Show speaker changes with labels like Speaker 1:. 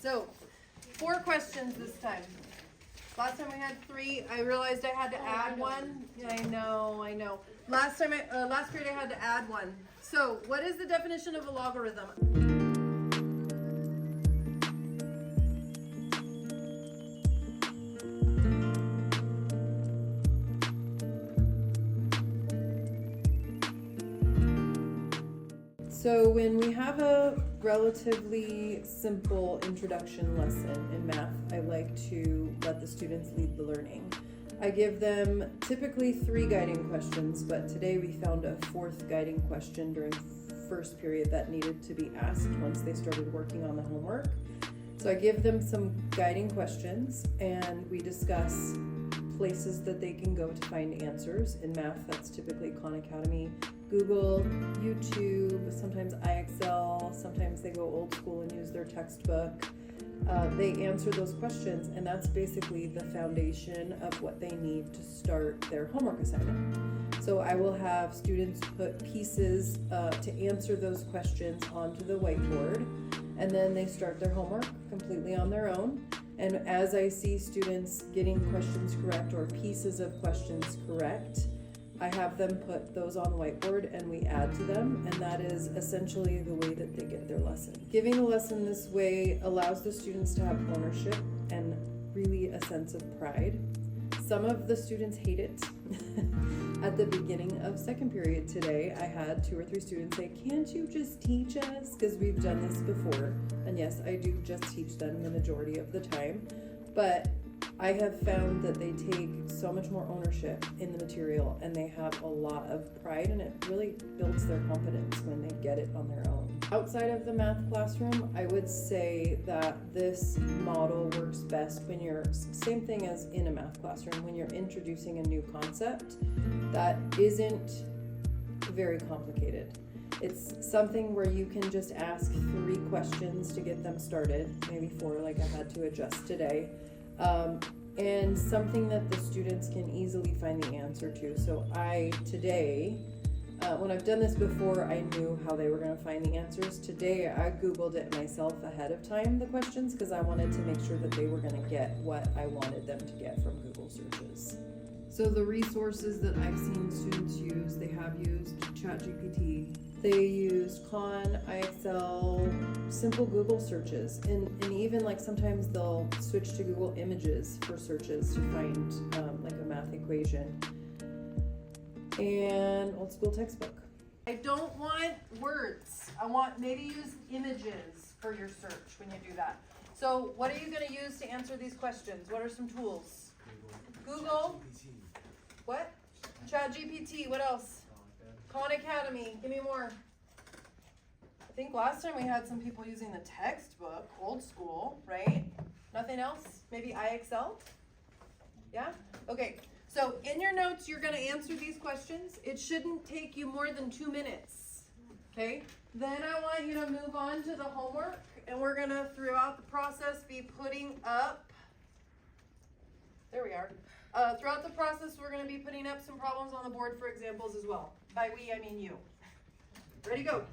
Speaker 1: So 4 questions this time. Last time we had 3. I realized I had to add one. I know. Last period I had to add one. So what is the definition of a logarithm? So when we have a relatively simple introduction lesson in math, I like to let the students lead the learning. I give them typically 3 guiding questions, but today we found a 4th guiding question during first period that needed to be asked once they started working on the homework. So I give them some guiding questions and we discuss places that they can go to find answers. In math, that's typically Khan Academy, Google, YouTube, sometimes IXL, sometimes they go old school and use their textbook. They answer those questions, and that's basically the foundation of what they need to start their homework assignment. So I will have students put pieces to answer those questions onto the whiteboard, and then they start their homework completely on their own. And as I see students getting questions correct or pieces of questions correct, I have them put those on the whiteboard and we add to them, and that is essentially the way that they get their lesson. Giving the lesson this way allows the students to have ownership and really a sense of pride. Some of the students hate it. At the beginning of second period today, I had 2 or 3 students say, "Can't you just teach us?" Because we've done this before. And yes, I do just teach them the majority of the time. But I have found that they take so much more ownership in the material and they have a lot of pride, and it really builds their confidence when they get it on their own. Outside of the math classroom, I would say that this model works best when you're, same thing as in a math classroom, when you're introducing a new concept that isn't very complicated. It's something where you can just ask 3 questions to get them started, maybe 4 like I had to adjust today. And something that the students can easily find the answer to. So today, when I've done this before, I knew how they were going to find the answers. Today, I Googled it myself ahead of time, the questions, because I wanted to make sure that they were going to get what I wanted them to get from Google searches. So the resources that I've seen students use, they have used ChatGPT. They use Khan, IXL, simple Google searches, and even like sometimes they'll switch to Google Images for searches to find like a math equation. And old school textbook. I don't want words. I want maybe use images for your search when you do that. So what are you going to use to answer these questions? What are some tools? Google. What? ChatGPT. What else? Khan Academy. Give me more. I think last time we had some people using the textbook, old school, right? Nothing else? Maybe IXL? Yeah? Okay. So in your notes, you're going to answer these questions. It shouldn't take you more than 2 minutes. Okay? Then I want you to move on to the homework, and we're going to, throughout the process, be putting up, there we are. Throughout the process, we're going to be putting up some problems on the board for examples as well. By we, I mean you. Ready, go.